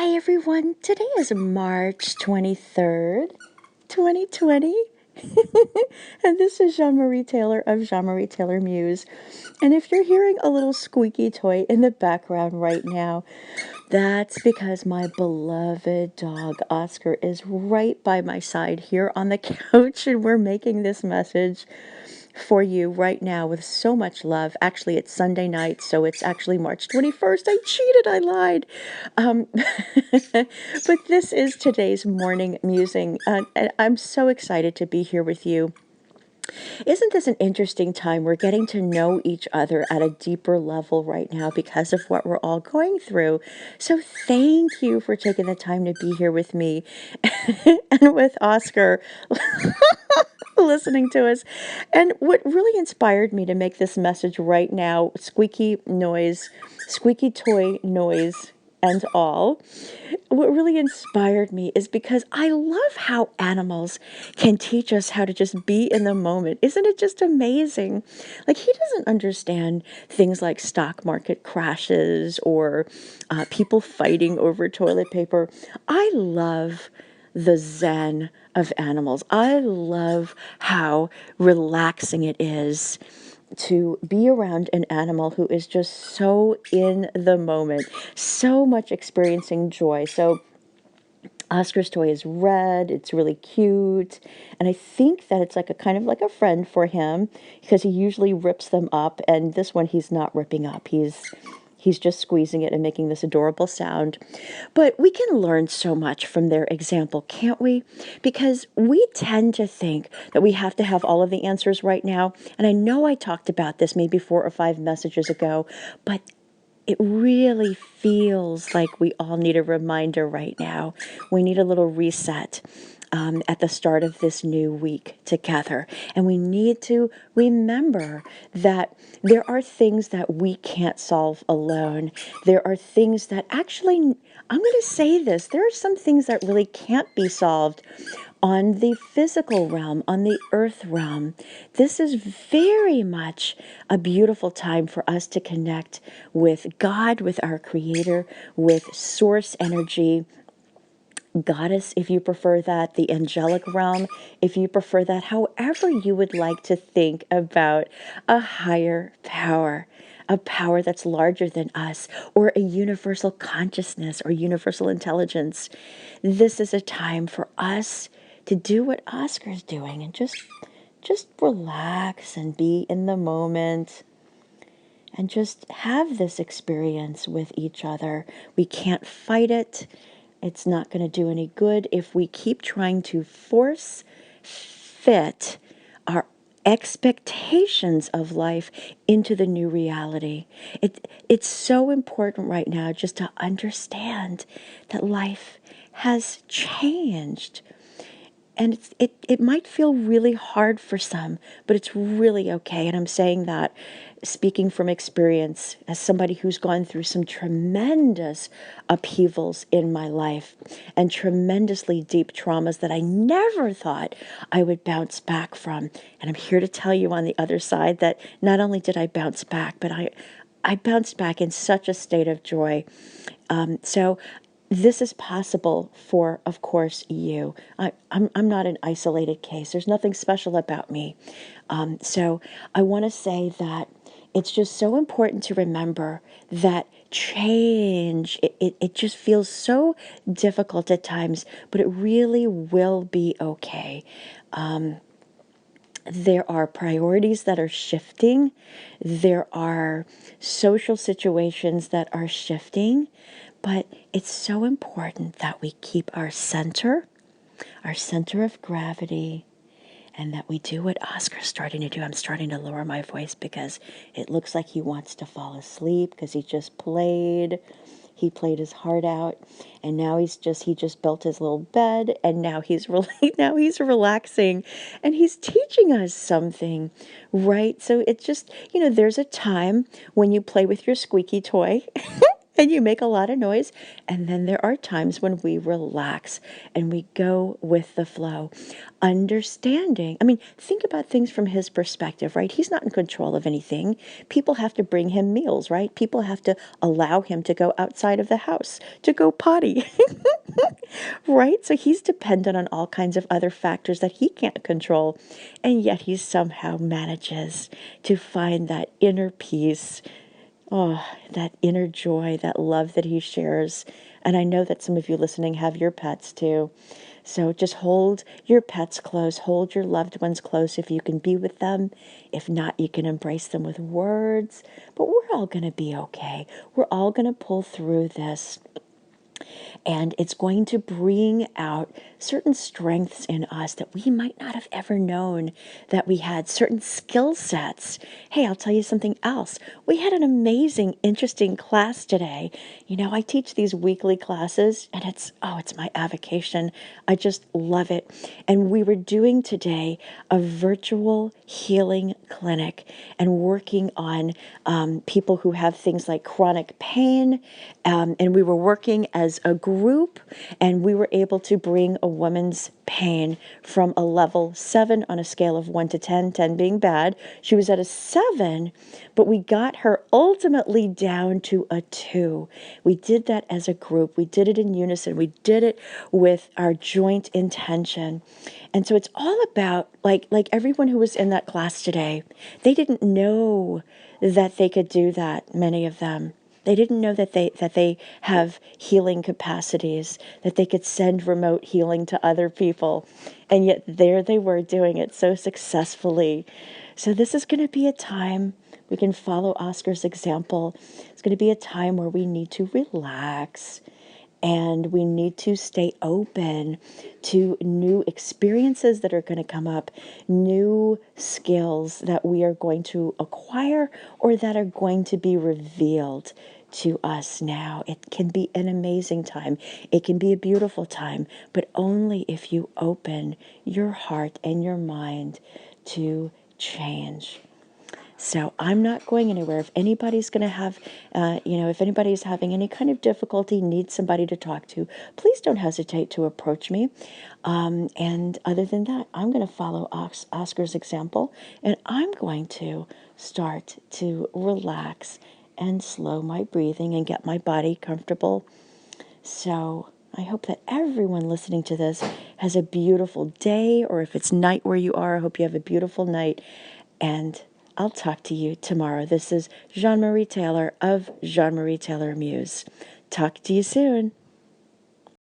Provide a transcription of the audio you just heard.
Hi everyone, today is March 23rd, 2020, and this is Jeanne-Marie Taylor of Jeanne-Marie Taylor Muse. And if you're hearing a little squeaky toy in the background right now, that's because my beloved dog Oscar is right by my side here on the couch, and we're making this message for you right now with so much love. Actually, it's Sunday night, so it's actually March 21st. I cheated, I lied. Um, but this is today's morning musing, and I'm so excited to be here with you. Isn't this an interesting time? We're getting to know each other at a deeper level right now because of what we're all going through. So thank you for taking the time to be here with me and with Oscar listening to us. And what really inspired me to make this message right now, squeaky noise, squeaky toy noise and all, what really inspired me is because I love how animals can teach us how to just be in the moment. Isn't it just amazing? Like, he doesn't understand things like stock market crashes or people fighting over toilet paper. I love the zen of animals. I love how relaxing it is to be around an animal who is just so in the moment, so much experiencing joy. So Oscar's toy is red, it's really cute, and I think that it's like a kind of like a friend for him because he usually rips them up, and this one he's not ripping up. He's just squeezing it and making this adorable sound. But we can learn so much from their example, can't we? Because we tend to think that we have to have all of the answers right now. And I know I talked about this maybe 4 or 5 messages ago, but it really feels like we all need a reminder right now. We need a little reset at the start of this new week together. And we need to remember that there are things that we can't solve alone. There are things that actually, I'm going to say this, there are some things that really can't be solved on the physical realm, on the earth realm. This is very much a beautiful time for us to connect with God, with our Creator, with source energy, goddess, if you prefer that, the angelic realm, if you prefer that, however you would like to think about a higher power. A power that's larger than us, or a universal consciousness or universal intelligence. This is a time for us to do what Oscar's doing and just relax and be in the moment and just have this experience with each other. We can't fight it. It's not going to do any good if we keep trying to force fit our expectations of life into the new reality. It's so important right now just to understand that life has changed. And it might feel really hard for some, but it's really okay. And I'm saying that speaking from experience as somebody who's gone through some tremendous upheavals in my life and tremendously deep traumas that I never thought I would bounce back from. And I'm here to tell you on the other side that not only did I bounce back, but I bounced back in such a state of joy. So this is possible for, of course, you. I'm not an isolated case. There's nothing special about me. So I want to say that it's just so important to remember that change, it just feels so difficult at times, but it really will be okay. There are priorities that are shifting. There are social situations that are shifting. But it's so important that we keep our center of gravity, and that we do what Oscar's starting to do. I'm starting to lower my voice because it looks like he wants to fall asleep because he just played. He played his heart out, and now he just built his little bed, and now he's really now he's relaxing, and he's teaching us something, right? So it's just, there's a time when you play with your squeaky toy and you make a lot of noise. And then there are times when we relax and we go with the flow, understanding. I mean, think about things from his perspective, right? He's not in control of anything. People have to bring him meals, right? People have to allow him to go outside of the house to go potty, right? So he's dependent on all kinds of other factors that he can't control. And yet he somehow manages to find that inner peace. Oh, that inner joy, that love that he shares. And I know that some of you listening have your pets too. So just hold your pets close, hold your loved ones close if you can be with them. If not, you can embrace them with words. But we're all going to be okay. We're all going to pull through this. And it's going to bring out certain strengths in us that we might not have ever known that we had, certain skill sets. Hey, I'll tell you something else. We had an amazing, interesting class today. You know, I teach these weekly classes, and it's my avocation. I just love it. And we were doing today a virtual healing clinic and working on people who have things like chronic pain. And we were working as a group, and we were able to bring a woman's pain from a level 7 on a scale of 1 to 10, 10 being bad. She was at a 7, but we got her ultimately down to a 2. We did that as a group. We did it in unison. We did it with our joint intention. And so it's all about, like everyone who was in that class today, they didn't know that they could do that, many of them. They didn't know that they have healing capacities, that they could send remote healing to other people. And yet there they were doing it so successfully. So this is going to be a time we can follow Oscar's example. It's going to be a time where we need to relax and we need to stay open to new experiences that are going to come up, new skills that we are going to acquire or that are going to be revealed to us now. It can be an amazing time. It can be a beautiful time, but only if you open your heart and your mind to change. So I'm not going anywhere. If anybody's going to have, if anybody's having any kind of difficulty, needs somebody to talk to, please don't hesitate to approach me. And other than that, I'm going to follow Oscar's example, and I'm going to start to relax and slow my breathing and get my body comfortable. So I hope that everyone listening to this has a beautiful day, or if it's night where you are, I hope you have a beautiful night. And I'll talk to you tomorrow. This is Jeanne-Marie Taylor of Jeanne-Marie Taylor Muse. Talk to you soon.